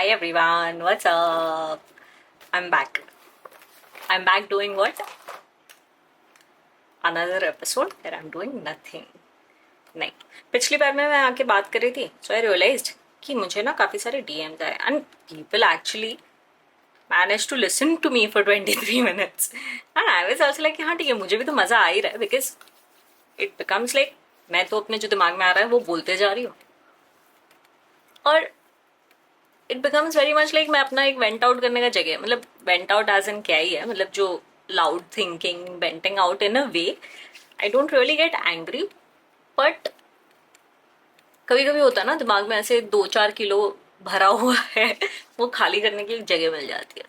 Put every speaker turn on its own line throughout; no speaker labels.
Hi everyone, what's up? I'm back. I'm back doing what? Another episode where I'm doing nothing. नहीं, पिछली बार में मैं आके बात कर रही थी, so I realized कि मुझे ना काफी सारे DMs आए and people actually managed to listen to me for 23 minutes. And I was also like हाँ ठीक है, मुझे भी तो मजा आ ही रहा है because it becomes like मैं तो अपने जो दिमाग में आ रहा है वो बोलते जा रही हूँ और it becomes very much like मैं अपना एक वेंट आउट करने का जगह, मतलब वेंट आउट एज इन क्या ही है, मतलब जो loud thinking venting out in a way. I don't really get angry, but कभी कभी होता है ना दिमाग में ऐसे 2-4 किलो भरा हुआ है, वो खाली करने की एक जगह मिल जाती है.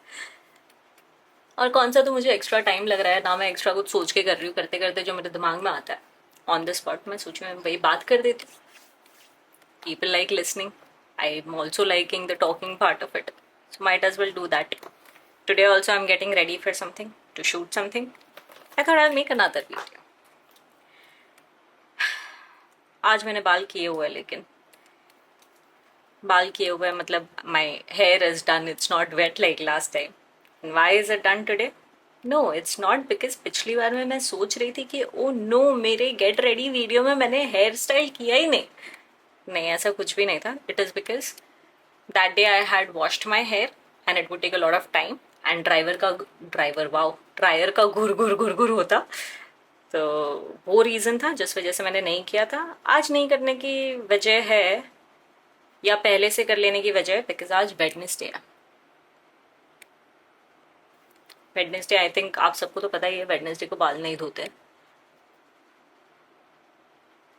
और कौन सा तो मुझे एक्स्ट्रा टाइम लग रहा है ना, मैं एक्स्ट्रा कुछ सोच के कर रही हूँ, करते करते जो मेरे दिमाग में आता है ऑन द स्पॉट मैं सोचूँ मैं वही बात कर देती हूँ. People like listening. I'm also liking the talking part of it. So might as well do that. Today also I'm getting ready for something, to shoot something. I thought I'll make another video. आज मैंने बाल किए हुए, लेकिन बाल किए हुए मतलब my hair is done, it's not wet like last time. And why is it done today? No, it's not because पिछली बार में मैं सोच रही थी कि ओ नो, मेरे गेट रेडी वीडियो में मैंने हेयर स्टाइल किया ही नहीं. नहीं, ऐसा कुछ भी नहीं था. It is because that day I had washed my hair and it would take a lot of time and dryer का घुर होता, तो वो रीज़न था जिस वजह से मैंने नहीं किया था. आज नहीं करने की वजह है या पहले से कर लेने की वजह है बिकॉज आज वेडनेसडे है. वेडनेसडे आई थिंक आप सबको तो पता ही है, वेडनेसडे को बाल नहीं धोते.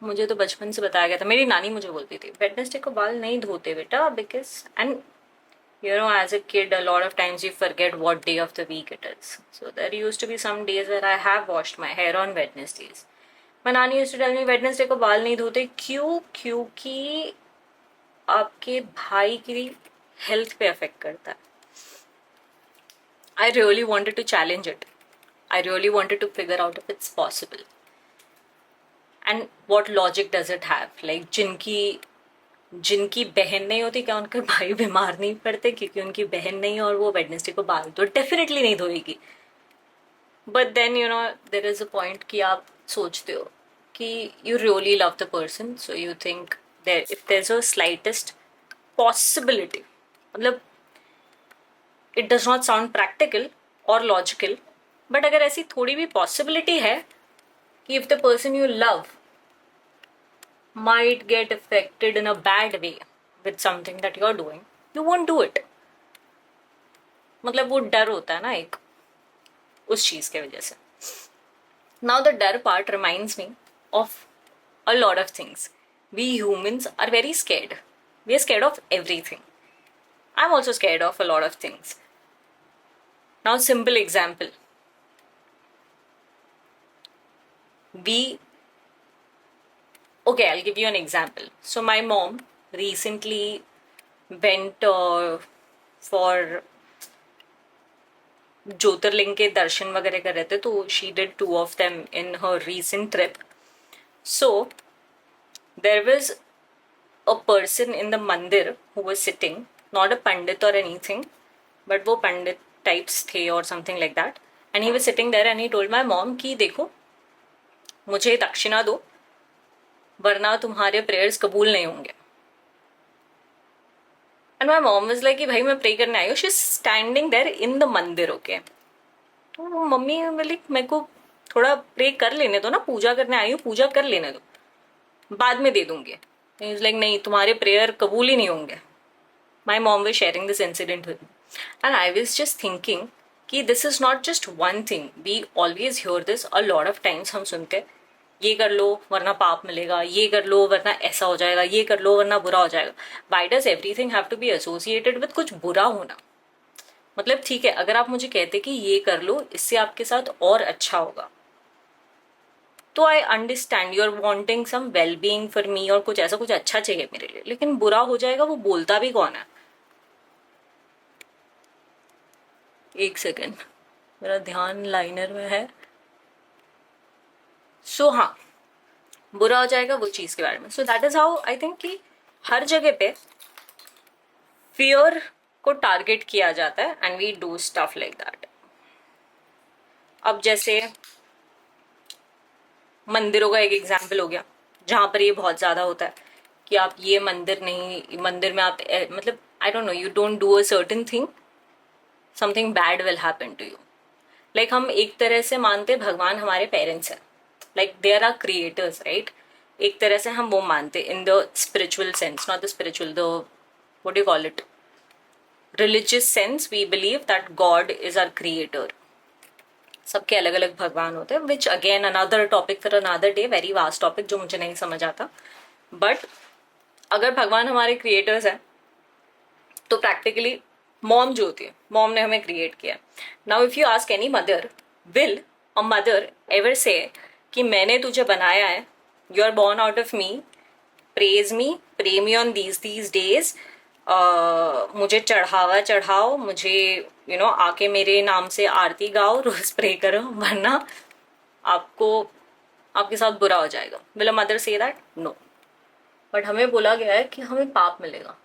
मुझे तो बचपन से बताया गया था, मेरी नानी मुझे बोलती थी वेडनेसडे को बाल नहीं धोते बेटा because, and you know, as a kid a lot of times you forget what day of the week it is. So there used to be some days where I have washed my hair on Wednesdays. My नानी used to tell me Wednesday को बाल नहीं धोते. क्यों? क्योंकि आपके भाई की हेल्थ पे अफेक्ट करता है. I really wanted to challenge it. I really wanted to figure out if it's possible. And what logic does it have? Like जिनकी बहन नहीं होती, क्या उनके भाई बीमार नहीं पड़ते क्योंकि उनकी बहन नहीं है और वो वेडनेसडे को बाल तो डेफिनेटली नहीं धोएगी. But then you know there is a point कि आप सोचते हो कि you really love the person, so you think there if there is a slightest possibility, मतलब it does not sound practical और लॉजिकल, बट अगर ऐसी थोड़ी भी पॉसिबिलिटी है कि if the person you love might get affected in a bad way with something that you're doing, you won't do it. मतलब वो डर होता है ना एक, उस चीज के वजह से. Now the डर part reminds me of a lot of things. We humans are very scared. We are scared of everything. I'm also scared of a lot of things. Now simple example. Okay, I'll give you an example. So my mom recently went for ज्योतिर्लिंग के दर्शन वगैरह कर रहे थे, तो she did 2 of them in her recent trip. So there was a person in the mandir who was sitting, not a pandit or anything, but वो पंडित types थे or something like that, and he was sitting there and he told my mom कि देखो मुझे दक्षिणा दो वरना तुम्हारे prayers कबूल नहीं होंगे. And my mom was like कि भाई मैं प्रे करने आई हूँ. She is standing there in the mandir. Okay, तो मम्मी बोली मेरे को थोड़ा प्रे कर लेने दो ना, पूजा करने आई हूँ, पूजा कर लेने दो, बाद में दे दूंगी. इज लाइक नहीं, तुम्हारे प्रेयर कबूल ही नहीं होंगे. My mom was sharing this incident with me and I was just thinking कि this is not just one thing. We always hear this a lot of times. हम सुनते ये कर लो वरना पाप मिलेगा, ये कर लो वरना ऐसा हो जाएगा, ये कर लो वरना बुरा हो जाएगा. Why does everything have to be associated with कुछ बुरा होना? मतलब ठीक है, अगर आप मुझे कहते कि ये कर लो इससे आपके साथ और अच्छा होगा, तो I understand you are wanting some well being for me और कुछ ऐसा कुछ अच्छा चाहिए मेरे लिए, लेकिन बुरा हो जाएगा वो बोलता भी कौन है? एक सेकेंड, मेरा ध्यान लाइनर में है. सो हाँ, बुरा हो जाएगा वो चीज़ के बारे में. So that is how I think कि हर जगह पे फियर को टारगेट किया जाता है and we do stuff like that. अब जैसे मंदिरों का एक एग्जाम्पल हो गया जहां पर ये बहुत ज्यादा होता है कि आप ये मंदिर नहीं, मंदिर में आप मतलब I don't know, you don't do a certain thing, something bad will happen to you. Like हम एक तरह से मानते हैं भगवान हमारे पेरेंट्स हैं, like there are creators, right. एक तरह से हम वो मानते in the spiritual sense, not the spiritual, the what you call it, religious sense, we believe that God is our creator. सबके अलग अलग भगवान होते हैं, which again another topic for another day, very vast topic जो मुझे नहीं समझ आता। बट अगर भगवान हमारे क्रिएटर्स हैं तो प्रैक्टिकली मॉम जो होती है, मॉम ने हमें क्रिएट किया। Now if you ask any mother, will a mother ever say कि मैंने तुझे बनाया है, you are born out of me, praise me, pray me on these days, मुझे चढ़ावा चढ़ाओ, मुझे आके मेरे नाम से आरती गाओ, रोज प्रे करो, वरना आपको आपके साथ बुरा हो जाएगा। Will a mother say that? No. But हमें बोला गया है कि हमें पाप मिलेगा।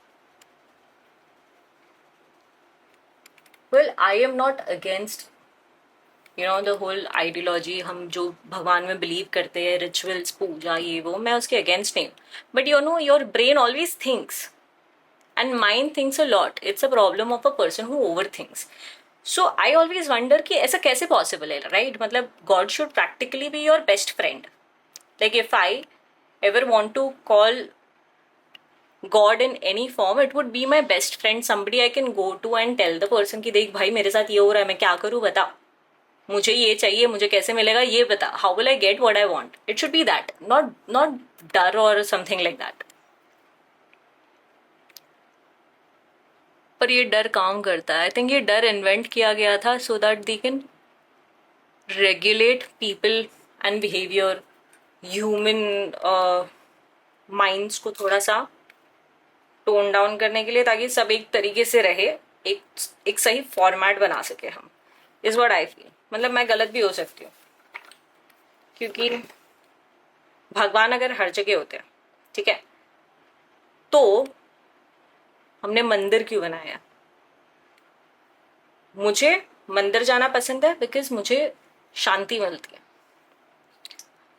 Well, I am not against the whole ideology, हम जो भगवान में बिलीव करते हैं, रिचुअल्स, पूजा, ये वो, मैं उसके अगेंस्ट नहीं हूँ। But your brain always thinks and mind thinks a lot. It's a problem of a person who overthinks. So I always wonder कि ऐसा कैसे possible है, right? मतलब God should practically be your best friend. Like if I ever want to call God in any form, it would be my best friend, somebody I can go to and tell the person कि देख भाई मेरे साथ ये हो रहा है, मैं क्या करूँ बता, मुझे ये चाहिए, मुझे कैसे मिलेगा ये बता, how will I get what I want? It should be that, not डर or something like that. पर ये डर काम करता है। आई थिंक ये डर इन्वेंट किया गया था so that they can regulate people and behaviour, human minds को थोड़ा सा टोन डाउन करने के लिए, ताकि सब एक तरीके से रहे, एक सही फॉर्मेट बना सके हम। Is what I feel. मतलब मैं गलत भी हो सकती हूँ, क्योंकि भगवान अगर हर जगह होते हैं, ठीक है, तो हमने मंदिर क्यों बनाया? मुझे मंदिर जाना पसंद है बिकॉज मुझे शांति मिलती है।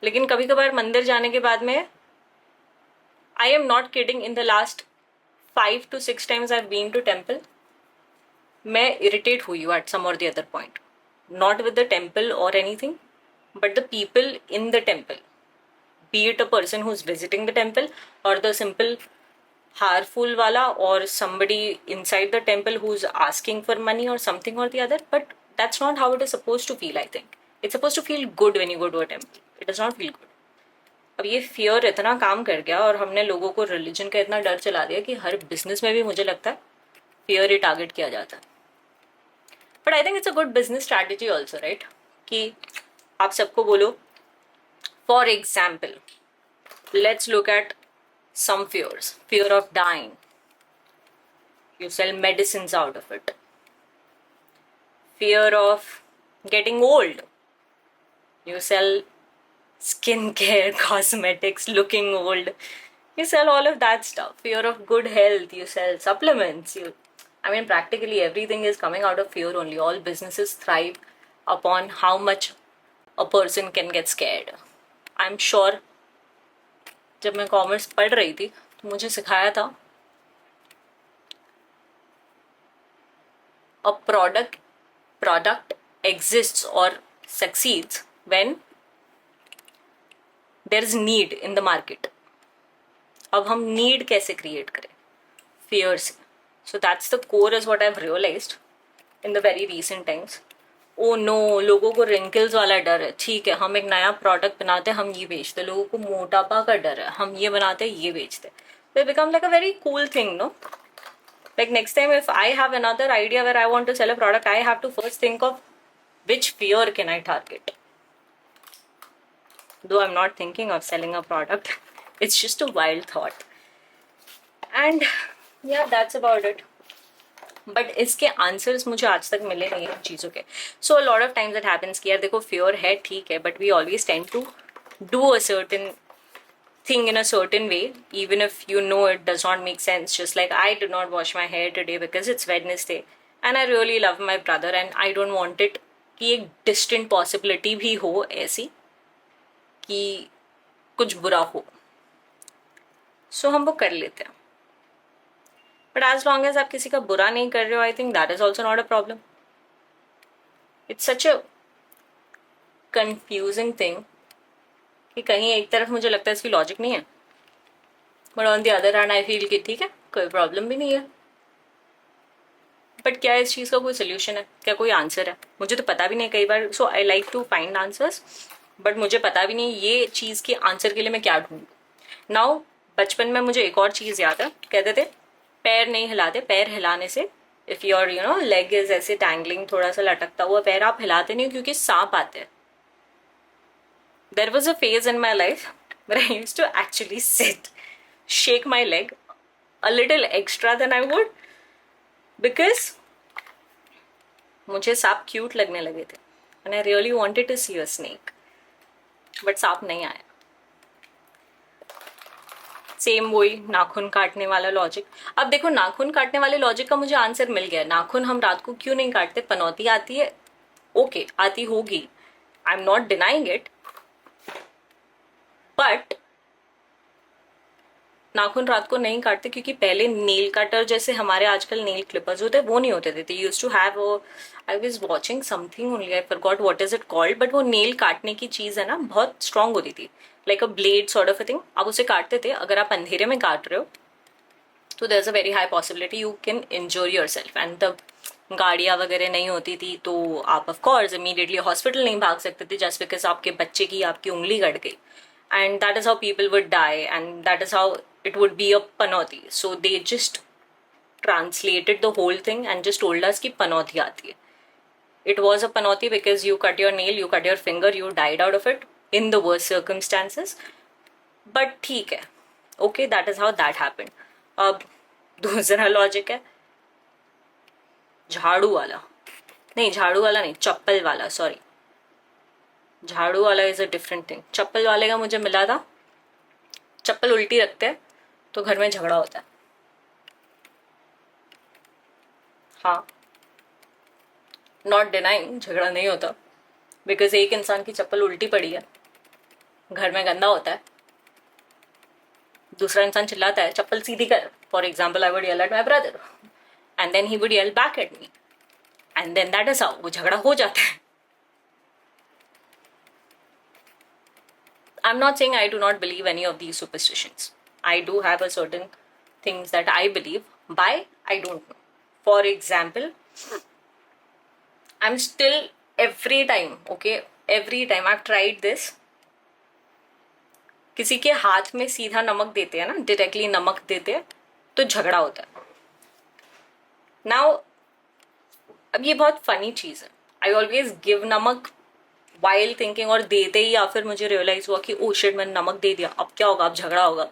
लेकिन कभी कभार मंदिर जाने के बाद में, I am not kidding, in the last 5 to 6 times I've been to temple, मैं इरिटेट हुई हूँ एट सम और the other point, not with the temple और anything, but the people in the temple, be it a person who is visiting the temple और the simple harmful wala or somebody inside the temple who's asking for money or something or the other. But that's not how it is supposed to feel. I think it's supposed to feel good when you go to a temple. It does not feel good. अब ये fear इतना काम कर गया और हमने लोगों को रिलीजन का इतना डर चला दिया कि हर बिजनेस में भी मुझे लगता है फियर ही टारगेट किया जाता है। But I think it's a good business strategy also, right, कि आप सबको बोलो, for example let's look at some fears. Fear of dying. You sell medicines out of it. Fear of getting old. You sell skincare, cosmetics, looking old. You sell all of that stuff. Fear of good health. You sell supplements. I mean, practically everything is coming out of fear only. All businesses thrive upon how much a person can get scared. I'm sure जब मैं commerce पढ़ रही थी तो मुझे सिखाया था a product exists और succeeds when there is need in the market. अब हम नीड कैसे क्रिएट करें? फियर से। So that's the core is what I have realized in the very recent times. Oh no, लोगों को रिंकल्स वाला डर है, ठीक है, हम एक नया प्रोडक्ट बनाते हैं, हम ये बेचते। लोगों को मोटापा का डर है, हम ये बनाते हैं, ये बेचते। तो become like a very cool thing, no? Like next time if I have another idea where I want to sell a product, I have to first think of which fear can I target. Though I'm not thinking of selling a product, it's just a wild thought. And yeah, that's about it. But इसके answers मुझे आज तक मिले नहीं है चीज़ों के। So lot of times it happens कि यार देखो फियर है, ठीक है, but we always tend to do a certain thing in a certain way, even if you know it does not make sense. Just like I did not wash my hair today because it's Wednesday and I really love my brother and I don't want it कि एक distant possibility भी हो ऐसी कि कुछ बुरा हो. So हम वो कर लेते हैं. But as long as आप किसी का बुरा नहीं कर रहे हो, I think that is also not a problem. It's such a confusing thing कि कहीं एक तरफ मुझे लगता है इसकी लॉजिक नहीं है, but on the other hand I feel कि ठीक है, कोई प्रॉब्लम भी नहीं है. बट क्या इस चीज़ का कोई सोल्यूशन है, क्या कोई आंसर है? मुझे तो पता भी नहीं कई बार. So I like to find answers, but मुझे पता भी नहीं ये चीज़ के आंसर के लिए मैं क्या ढूंढूं. नाउ बचपन में मुझे एक और चीज़ याद है, कहते थे पैर नहीं हिलाते, पैर हिलाने से इफ़ योर लेग इज ऐसे टैंगलिंग, थोड़ा सा लटकता हुआ पैर, आप हिलाते नहीं क्योंकि सांप आते हैं. There was a phase in my life where I used to actually shake my leg a little extra than I would because मुझे सांप क्यूट लगने लगे थे and I really wanted to see a snake, but सांप नहीं आया. Same वही नाखून काटने वाला लॉजिक. अब देखो, नाखून काटने वाले लॉजिक का मुझे आंसर मिल गया. नाखून हम रात को क्यों नहीं काटते? पनौती आती है, ओके आती होगी, आई am not denying it, but नाखून रात को नहीं काटते क्योंकि पहले नेल कटर जैसे हमारे आजकल नेल क्लिपर्स होते हैं वो नहीं होते थे. They used to have, I was watching something only, I forgot what is it called, but वो नेल काटने की चीज है ना, बहुत स्ट्रांग होती थी, like a blade sort of a thing. आप उसे काटते थे, अगर आप अंधेरे में काट रहे हो तो there is a very high possibility you can injure yourself. And तब गाड़ियाँ वगैरह नहीं होती थी तो आप ऑफ कोर्स इमीडिएटली हॉस्पिटल नहीं भाग सकते थे जस्ट बिकॉज आपके बच्चे की आपकी उंगली कट गई. And that is how people would die, and that is how it would be a panauti. So they just translated the whole thing and just told us कि panauti आती है. It was a panauti because you cut your nail, you cut your finger, you died out of it in the worst circumstances. But ठीक है, okay, that is how that happened. अब दूसरा logic है झाड़ू वाला, नहीं झाड़ू वाला नहीं, चप्पल वाला, सॉरी. झाड़ू वाला इज अ डिफरेंट थिंग. चप्पल वाले का मुझे मिला था, चप्पल उल्टी रखते हैं तो घर में झगड़ा होता है. हाँ, नॉट डिनाइंग झगड़ा नहीं होता बिकॉज एक इंसान की चप्पल उल्टी पड़ी है, घर में गंदा होता है, दूसरा इंसान चिल्लाता है चप्पल सीधी कर. For example I would yell at my brother and then he would yell back at me and then that is how वो झगड़ा हो जाता है. I'm not saying I do not believe any of these superstitions. I do have a certain things that I believe. By, I don't know. For example, I'm still every time, okay, every time I've tried this. किसी के हाथ में सीधा नमक देते हैं ना, directly नमक देते हैं तो झगड़ा होता है. Now, अब ये बहुत फनी चीज़ है. I always give नमक वाइल थिंकिंग, और देते ही या फिर मुझे रियलाइज हुआ कि ओ शिट मैंने नमक दे दिया, अब क्या होगा, अब झगड़ा होगा.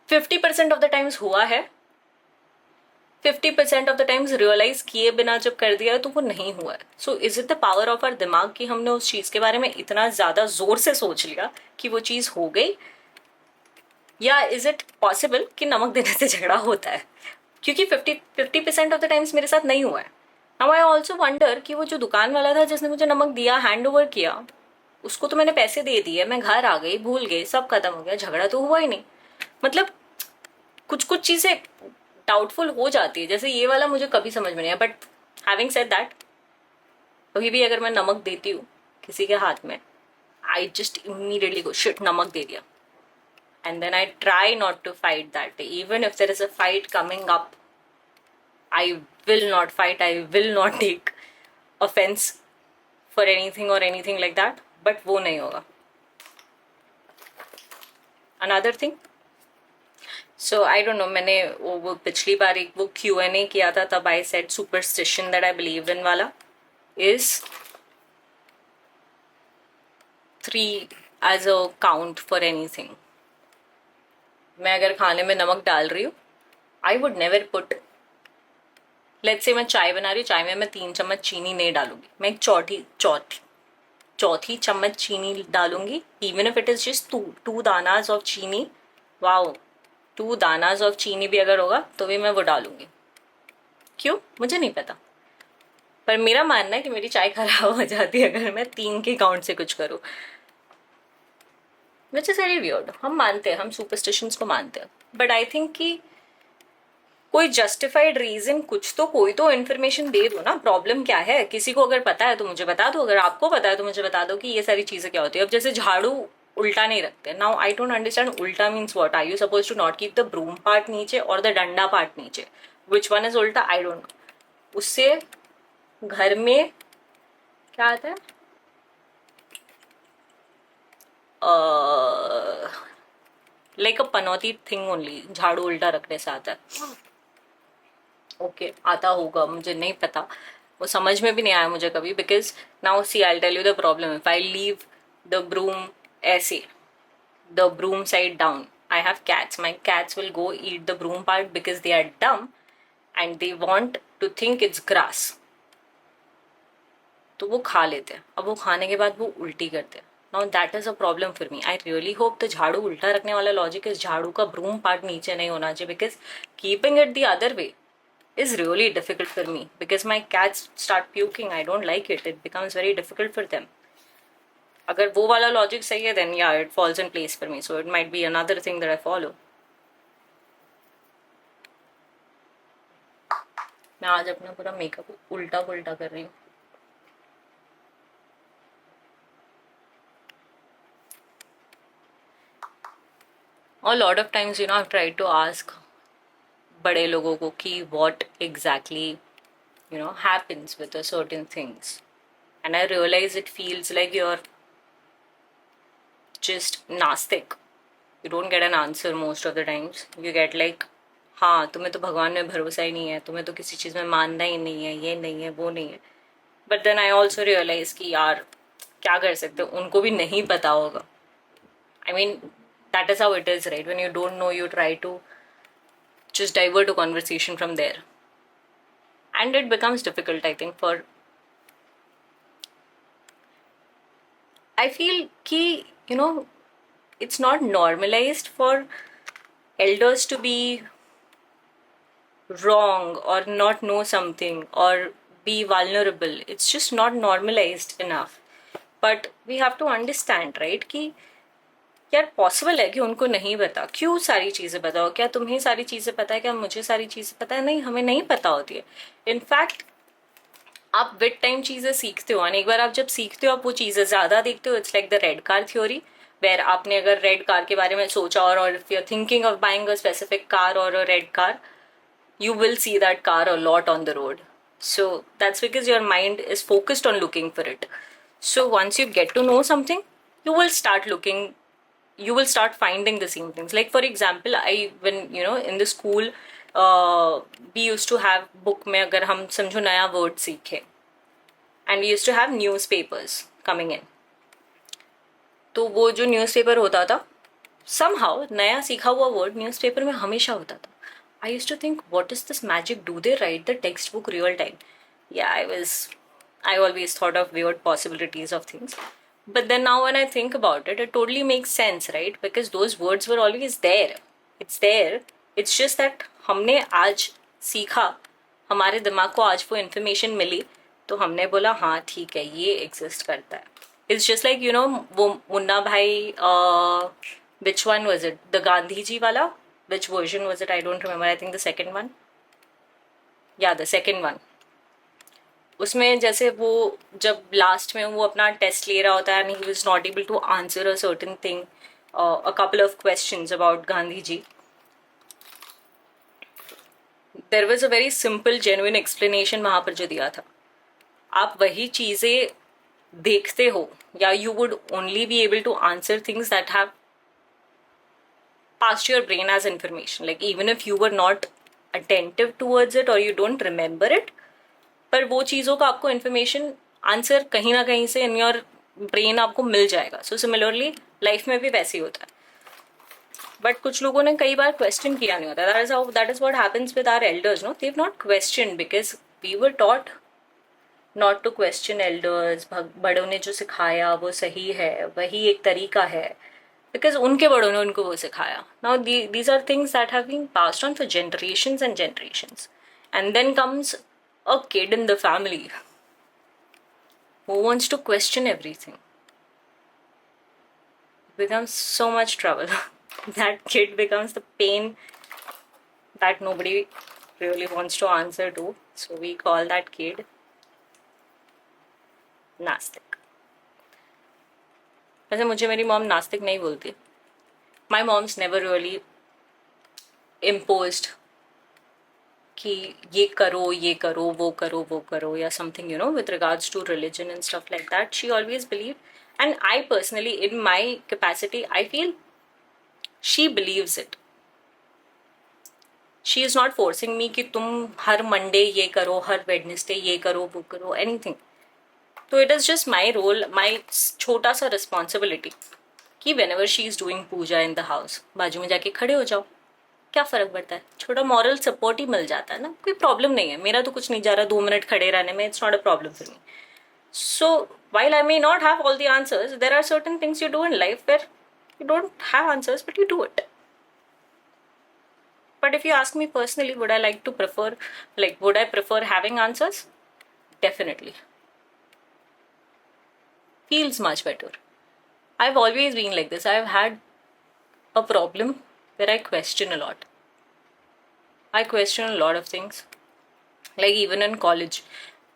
50% ऑफ द टाइम्स हुआ है, 50% ऑफ द टाइम्स रियलाइज किए बिना जब कर दिया है तो वो नहीं हुआ है. So is it the power of our dimag कि हमने उस चीज के बारे में इतना ज्यादा जोर से सोच लिया कि वो चीज हो गई, या इज इट पॉसिबल कि नमक देने से झगड़ा होता है? क्योंकि 50% ऑफ द टाइम्स मेरे साथ नहीं हुआ है. Now I also wonder कि वो जो दुकान वाला था जिसने मुझे नमक दिया, हैंड ओवर किया, उसको तो मैंने पैसे दे दिए, मैं घर आ गई, भूल गई, सब खत्म हो गया, झगड़ा तो हुआ ही नहीं. मतलब कुछ कुछ चीजें डाउटफुल हो जाती है. जैसे ये वाला मुझे कभी समझ में नहीं आया, बट हैविंग सेड दैट, कभी भी अगर मैं नमक देती हूँ किसी के हाथ में, I just immediately go shit, नमक दे दिया. And then I try not to fight that day. Even if there is a fight coming up, I will not fight, I will not take offense for anything or anything like that, but वो नहीं होगा. Another thing, so I don't know, मैंने वो पिछली बार एक वो Q&A किया था, तब I said superstition that I believe in वाला is 3 as a count for anything. मैं अगर खाने में नमक डाल रही हूँ, I would never put, let's say मैं चाय बना रही हूँ, चाय में मैं 3 चम्मच चीनी नहीं डालूंगी, मैं एक चौथी चौथी चम्मच चीनी डालूंगी, even if it is just two दानाज ऑफ चीनी। वाओ, 2 दानाज ऑफ चीनी भी अगर होगा तो भी मैं वो डालूंगी। क्यों, मुझे नहीं पता, पर मेरा मानना है कि मेरी चाय खराब हो जाती है अगर मैं 3 के काउंट से कुछ करूँ, विच इज वेरी वियर्ड। हम मानते हैं, हम सुपरस्टिशंस को मानते हैं, बट आई थिंक कि कोई जस्टिफाइड रीजन, कुछ तो, कोई तो इन्फॉर्मेशन दे दो ना। प्रॉब्लम क्या है, किसी को अगर पता है तो मुझे बता दो, अगर आपको पता है तो मुझे बता दो कि ये सारी चीजें क्या होती है। अब जैसे झाड़ू उल्टा नहीं रखते, नाउ आई डोंट अंडरस्टैंड उल्टा means what. Are you suppose to not keep the broom part नीचे और द डंडा पार्ट नीचे, विच वन इज उल्टा, आई डोंट नो। उससे घर में क्या आता है, लाइक अ पनौती थिंग ओनली, झाड़ू उल्टा रखने से आता है। ओके, आता होगा, मुझे नहीं पता, वो समझ में भी नहीं आया मुझे कभी। Because now see I tell you the problem, if I leave the broom ऐसे, the broom side down, I have cats, my cats will go eat the broom part because they are dumb and they want to think it's grass, तो वो खा लेते हैं। अब वो खाने के बाद वो उल्टी करते हैं। Now that is a problem for me. I really hope the झाड़ू उल्टा रखने वाला लॉजिक इस झाड़ू का ब्रूम पार्ट नीचे नहीं होना चाहिए, because keeping it the other way is really difficult for me because my cats start puking. I don't like it. It becomes very difficult for them. अगर वो वाला लॉजिक सही है then yeah, it falls in place for me. So it might be another thing that I follow. मैं आज अपना पूरा makeup उल्टा पुल्टा कर रही हूँ। और lot of times you know I try to ask बड़े लोगों को कि what exactly you know happens with a certain things, and I realize it feels like you're just nastic. You don't get an answer most of the times. You get like, हाँ तुम्हें तो भगवान में भरोसा ही नहीं है, तुम्हें तो किसी चीज़ में मानना ही नहीं है, ये नहीं है, वो नहीं है। But then I also realize कि यार क्या कर सकते हो, उनको भी नहीं पता होगा। I mean that is how it is, right? When you don't know you try to just divert a conversation from there, and it becomes difficult, I think, for I feel ki you know it's not normalized for elders to be wrong or not know something or be vulnerable. It's just not normalized enough, but we have to understand, right, ki यार possible है कि उनको नहीं पता। क्यों सारी चीज़ें पता हो? क्या तुम्हें सारी चीज़ें पता है? क्या मुझे सारी चीज़ें पता है? नहीं, हमें नहीं पता होती है। इनफैक्ट आप विद टाइम चीज़ें सीखते हो, और एक बार आप जब सीखते हो आप वो चीज़ें ज़्यादा देखते हो। It's like the red car theory, where आपने अगर रेड कार के बारे में सोचा और if you are thinking of buying a specific car और a red car, you will see that car a lot on the road. So that's because your mind is focused on looking for it. So once you get to know something, you will start looking, you will start finding the same things. Like for example, when you know in the school, we used to have book में अगर हम समझो नया word सीखे, and we used to have newspapers coming in. तो वो जो newspaper होता था, somehow नया सीखा हुआ word न्यूज़पेपर में हमेशा होता था. I used to think, what is this magic? Do they write the textbook real time? Yeah, I always thought of weird possibilities of things. But then now when I think about it, it totally makes sense, right? Because those words were always there. It's there. It's just that हमने आज सीखा, हमारे दिमाग को आज वो information मिली, तो हमने बोला हाँ ठीक है ये exist करता है. It's just like, you know, वो मुन्ना भाई, which one was it? The Gandhi ji वाला? Which version was it? I don't remember. I think the second one. Yeah, the second one. उसमें जैसे वो जब लास्ट में वो अपना टेस्ट ले रहा होता है and he was not able to answer a certain thing, a couple of questions about Gandhi ji. There was a very simple, genuine explanation वहाँ पर जो दिया था. आप वही चीज़ें देखते हो या you would only be able to answer things that have passed your brain as information. Like even if you were not attentive towards it or you don't remember it, पर वो चीज़ों का आपको information आंसर कहीं ना कहीं से in your brain आपको मिल जाएगा. So similarly लाइफ में भी वैसे ही होता है. बट कुछ लोगों ने कई बार क्वेश्चन किया नहीं होता. that is what happens with our elders, no? They've not questioned because we were taught not to question elders, बड़ों ने जो सिखाया वो सही है, वही एक तरीका है, बिकॉज उनके बड़ों ने उनको वो सिखाया. Now these are things that have been passed on for generations and generations. And then comes a kid in the family who wants to question everything. It becomes so much trouble. That kid becomes the pain that nobody really wants to answer to. So we call that kid नास्तिक. वैसे मुझे मेरी mom नास्तिक नहीं बोलती. My mom's never really imposed कि ये करो वो करो या something, you know, with regards to religion and stuff like that. She always believe, and I personally in my capacity I feel she believes it. She is not forcing me कि तुम हर Monday ये करो, हर Wednesday ये करो, वो करो, anything. तो it is just my role, my छोटा सा रिस्पॉन्सिबिलिटी कि whenever she is doing puja in the house, बाजू में जाके खड़े हो जाओ. क्या फर्क पड़ता है, छोटा मॉरल सपोर्ट ही मिल जाता है ना. कोई प्रॉब्लम नहीं है, मेरा तो कुछ नहीं जा रहा 2 मिनट खड़े रहने में. It's not a problem for me. So while I may not have all the answers, there are certain things you do in life where you don't have answers, but you do it. But if you ask me personally, would I prefer having answers? Definitely. Feels much better. I've always been like this. I've had a problem where I question a lot. I question a lot of things. Like even in college,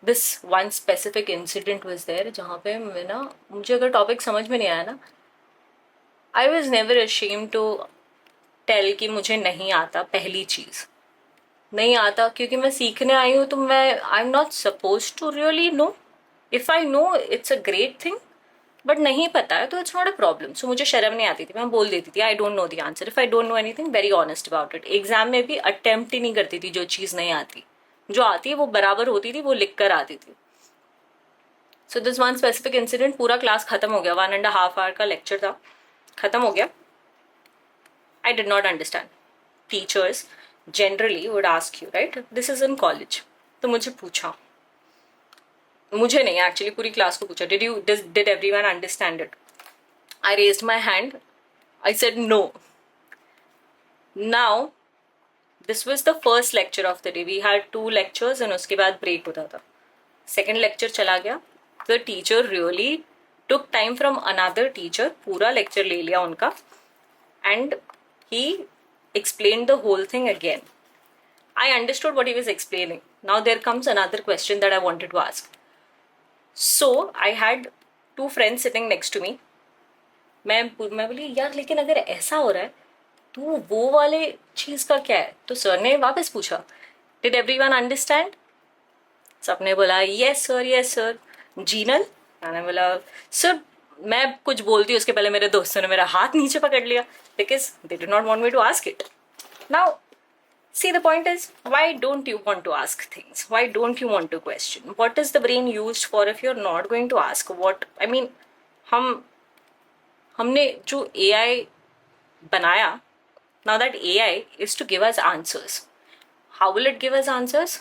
this one specific incident was there जहाँ पे मैं ना, मुझे अगर topic समझ में नहीं आया ना, I was never ashamed to tell कि मुझे नहीं आता. पहली चीज़ नहीं आता क्योंकि मैं सीखने आई हूँ, तो मैं I'm not supposed to really know. If I know, it's a great thing. But नहीं पता है तो इट्स नॉट अ प्रॉब्लम. सो मुझे शर्म नहीं आती थी, मैं बोल देती थी आई don't know the answer. If I don't know anything, very honest about it. Exam में भी अटेम्प्ट ही नहीं करती थी जो चीज़ नहीं आती. जो आती है वो बराबर होती थी, वो लिख कर आती थी. So this one specific incident, पूरा क्लास खत्म हो गया, 1.5 hour का लेक्चर था, खत्म हो गया. I did not understand. Teachers generally would ask you, right, this is in college. तो मुझे पूछा, मुझे नहीं एक्चुअली पूरी क्लास को पूछा, did everyone understand it? I raised my hand. I said no. Now, this was the first lecture of the day. We had 2 lectures and उसके बाद break होता था. Second lecture चला गया. The teacher really took time from another teacher. पूरा lecture ले लिया उनका. And he explained the whole thing again. I understood what he was explaining. Now there comes another question that I wanted to ask. So, I had 2 friends sitting next to me. मैं बोली यार लेकिन अगर ऐसा हो रहा है तो वो वाले चीज़ का क्या है? तो सर ने वापस पूछा, डिड एवरीवन अंडरस्टैंड? सबने बोला यस सर. जीनल, मैंने बोला सर. मैं कुछ बोलती उसके पहले मेरे दोस्तों ने मेरा हाथ नीचे पकड़ लिया because they did not want me to ask it. Now see, the point is, why don't you want to ask things? Why don't you want to question? What is the brain used for if you're not going to ask? What I mean, हमने जो AI बनाया, now that AI is to give us answers. How will it give us answers?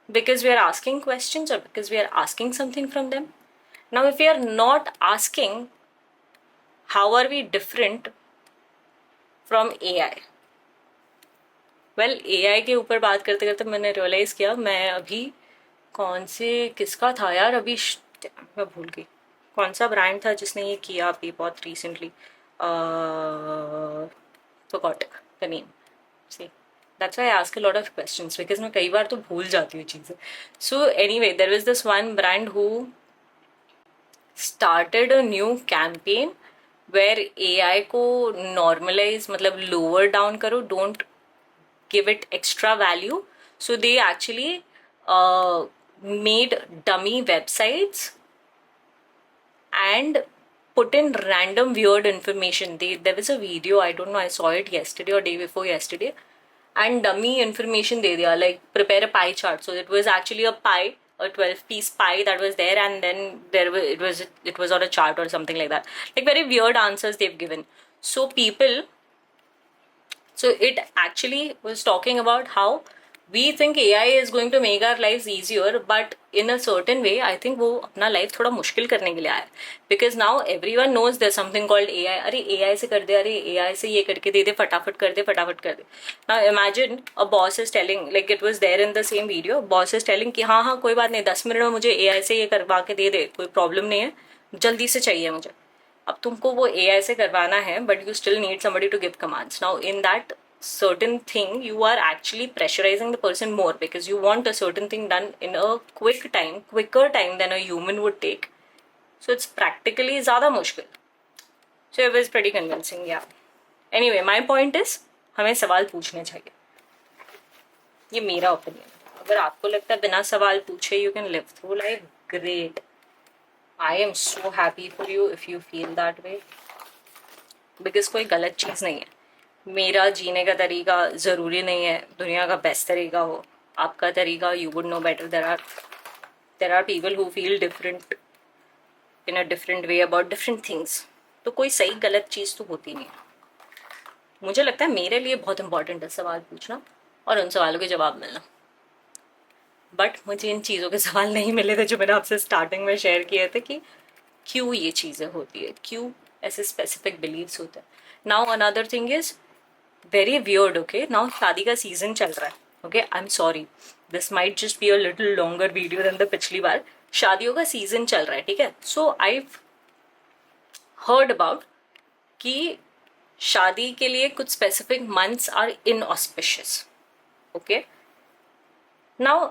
Because we are asking questions or because we are asking something from them? Now, if we are not asking, how are we different from AI? Well, AI के ऊपर बात करते करते मैंने realise किया, मैं अभी किसका था यार, अभी मैं भूल गई कौन सा ब्रांड था जिसने ये किया अभी बहुत recently. forgot the name. See, that's why I ask a lot of questions because मैं कई बार तो भूल जाती हूँ चीज़ें. So anyway, there was this one brand who started a new campaign where AI को normalize, मतलब lower down करो, don't give it extra value. So they actually made dummy websites and put in random weird information. There was a video, I don't know, I saw it yesterday or day before yesterday, and dummy information they diya, like prepare a pie chart. So it was actually a pie, a 12-piece pie that was there, and then it was on a chart or something like that. Like very weird answers they've given. So it actually was talking about how we think AI is going to make our life easier, but in a certain way I think वो अपना life थोड़ा मुश्किल करने के लिए आया है. Because now everyone knows there something called AI. अरे AI से कर दे, अरे AI से ये करके दे दे, फटाफट कर दे, फटाफट कर दे. Now imagine a boss is telling, like it was there in the same video, boss is telling कि हाँ हाँ कोई बात नहीं, 10 मिनट में मुझे AI से ये करवा के दे दे, कोई प्रॉब्लम नहीं है, जल्दी से चाहिए मुझे. अब तुमको वो AI से करवाना है, but you still need somebody to give commands. Now in that certain thing you are actually pressurizing the person more, because you want a certain thing done in a quicker time than a human would take. So it's practically ज़्यादा मुश्किल. So it was pretty convincing, yeah. Anyway, my point is हमें सवाल पूछने चाहिए. ये मेरा opinion. अगर आपको लगता है बिना सवाल पूछे you can live through life, great. I am so happy for you if you feel that way. Because कोई गलत चीज़ नहीं है. मेरा जीने का तरीका ज़रूरी नहीं है दुनिया का बेस्ट तरीका हो. आपका तरीका, you would know better. There are people who feel different in a different way about different things. तो कोई सही गलत चीज़ तो होती नहीं है. मुझे लगता है मेरे लिए बहुत इंपॉर्टेंट है सवाल पूछना और उन सवालों के जवाब मिलना. बट मुझे इन चीज़ों के सवाल नहीं मिले थे जो मैंने आपसे स्टार्टिंग में शेयर किए थे कि क्यों ये चीज़ें होती है, क्यों ऐसे स्पेसिफिक बिलीव्स होते हैं. Now another thing is very weird. Okay, now शादी का सीजन चल रहा है. Okay, I am sorry, this might just be a little longer video than the पिछली बार. शादियों का सीजन चल रहा है, ठीक है. सो आई हर्ड अबाउट कि शादी के लिए कुछ specific months are inauspicious. Okay, now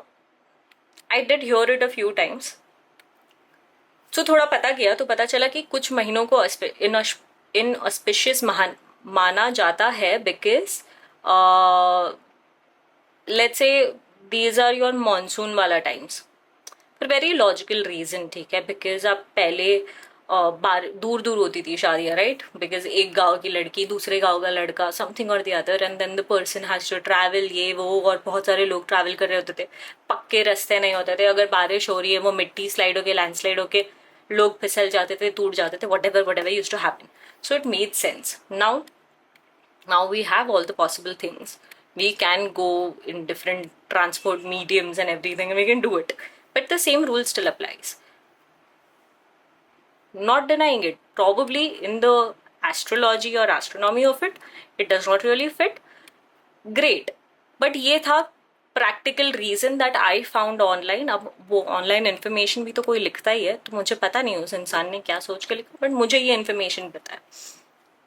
I did hear it a few times. So थोड़ा पता किया तो पता चला कि कुछ महीनों को इनऑस्पिशियस माना जाता है because let's say these are your monsoon वाला times. For very logical reason, ठीक है. बिकॉज अब पहले बार दूर दूर होती थी शादियाँ, राइट. बिकॉज एक गांव की लड़की दूसरे गांव का लड़का, समथिंग और the other, and then the person has to travel, ये वो, और बहुत सारे लोग ट्रैवल कर रहे होते थे. पक्के रास्ते नहीं होते थे. अगर बारिश हो रही है वो मिट्टी स्लाइड होके, लैंडस्लाइड होके लोग फिसल जाते थे, टूट जाते थे, whatever use to happen. So it made sense. Now we have all the possible things. We can go in different transport mediums and everything, and we can do it, but the same rule still applies. Not denying it, probably in the astrology or astronomy of it, it does not really fit. Great, but ये था practical reason that I found online. अब वो online information भी तो कोई लिखता ही है, तो मुझे पता नहीं उस इंसान ने क्या सोच के लिखा, but मुझे ये information पता है.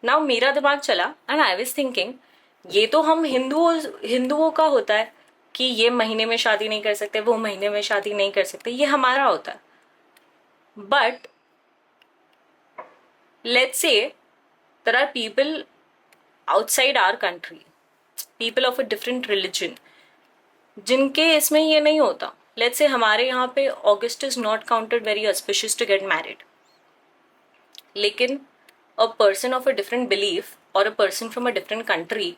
Now मेरा दिमाग चला and I was thinking, ये तो हम हिंदुओं का होता है कि ये महीने में शादी नहीं कर सकते, वो महीने में शादी नहीं कर सकते, ये हमारा होता है. But let's say there are people outside our country, people of a different religion, जिनके इसमें ये नहीं होता. लेट्स से हमारे यहाँ पे August is not counted very auspicious to get married, लेकिन a person of a different belief और a person from a different country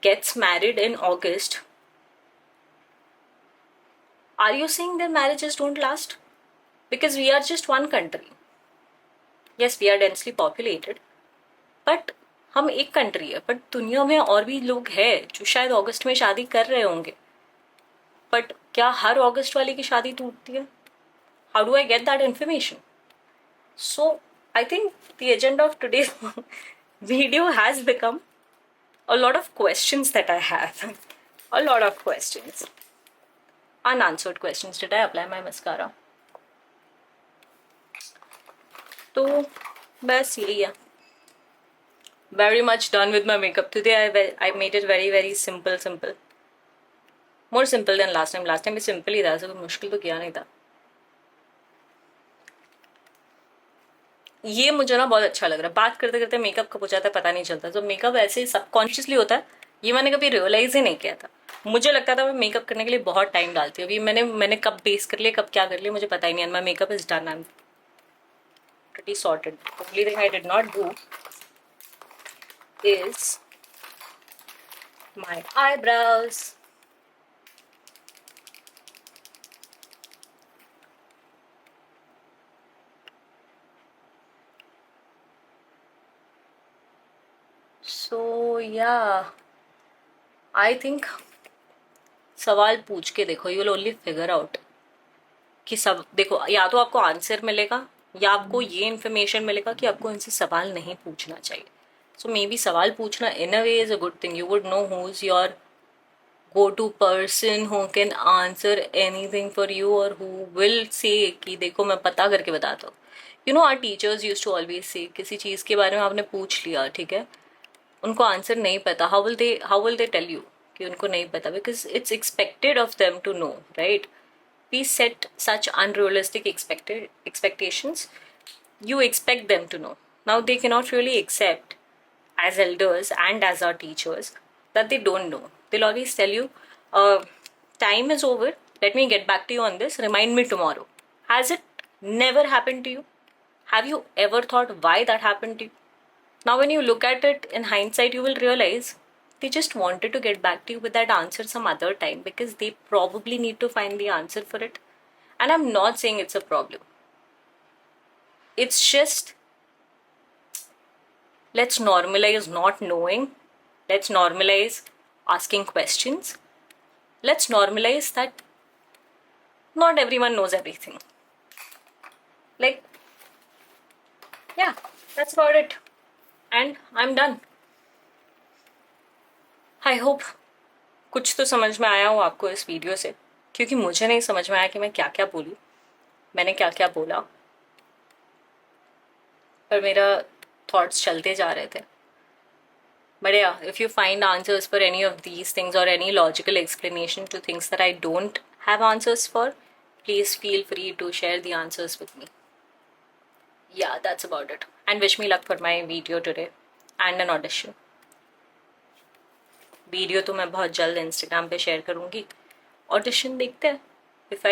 gets married in August. Are you saying that marriages don't last? Because we are just one country. Yes, we are densely populated, but हम एक country है. But दुनिया में और भी लोग हैं जो शायद अगस्त में शादी कर रहे होंगे. बट क्या हर अगस्त वाले की शादी टूटती है? How do I get that information? So I think the agenda of today's video has become a lot of questions that I have. A lot of questions. Unanswered questions. Did I apply my mascara? तो बस यही है. Very much done with my makeup today. I made it very very simple. More simple than last time. Last time भी simple ही था, ऐसा कोई मुश्किल तो किया नहीं था. ये मुझे ना बहुत अच्छा लग रहा है. बात करते करते मेकअप कब हो जाता है पता नहीं चलता. तो मेकअप ऐसे सबकॉन्शियसली होता है, ये मैंने कभी रियलाइज ही नहीं किया था. मुझे लगता था मैं मेकअप करने के लिए बहुत टाइम डालती हूँ. अभी मैंने कब बेस कर लिया, कब क्या कर लिया, मुझे पता ही नहीं. My makeup is done. I am pretty sorted. Only thing I did not do is my eyebrows. So yeah, I think सवाल पूछ के देखो, you will only figure out कि सब देखो, या तो आपको आंसर मिलेगा या आपको ये इन्फॉर्मेशन मिलेगा कि आपको इनसे सवाल नहीं पूछना चाहिए. सो मे बी सवाल पूछना in a way is a good thing. You would know who is your go to person who can answer anything for you or who will say कि देखो मैं पता करके बताता हूँ. You know our teachers used to always say किसी चीज़ के बारे में आपने पूछ लिया, ठीक है, उनको आंसर नहीं पता, how will they tell you कि उनको नहीं पता, because it's expected of them to know, right? We set such unrealistic expectations. You expect them to know. Now they cannot really accept as elders and as our teachers that they don't know. They'll always tell you, time is over, let me get back to you on this, remind me tomorrow. Has it never happened to you? Have you ever thought why that happened to you? Now, when you look at it in hindsight, you will realize they just wanted to get back to you with that answer some other time because they probably need to find the answer for it. And I'm not saying it's a problem. It's just, let's normalize not knowing. Let's normalize asking questions. Let's normalize that not everyone knows everything. Like, yeah, that's about it. And I'm done. I hope कुछ तो समझ में आया हो आपको इस video से, क्योंकि मुझे नहीं समझ में आया कि मैं क्या क्या बोली, मैंने क्या क्या बोला, पर मेरा थॉट्स चलते जा रहे थे. But yeah, if you find answers for any of these things or any logical explanation to things that I don't have answers for, please feel free to share the answers with me. Yeah, that's about it. And wish me luck for my video today and an audition. Video तो मैं बहुत जल्द Instagram पे share करूँगी. Audition देखते हैं. If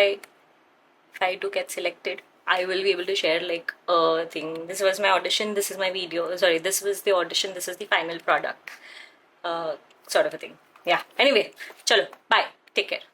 I do get selected, I will be able to share like a thing. This was my audition, this is my video. Sorry, this was the audition, this is the final product. Sort of a thing. Yeah. Anyway, chalo, bye. Take care.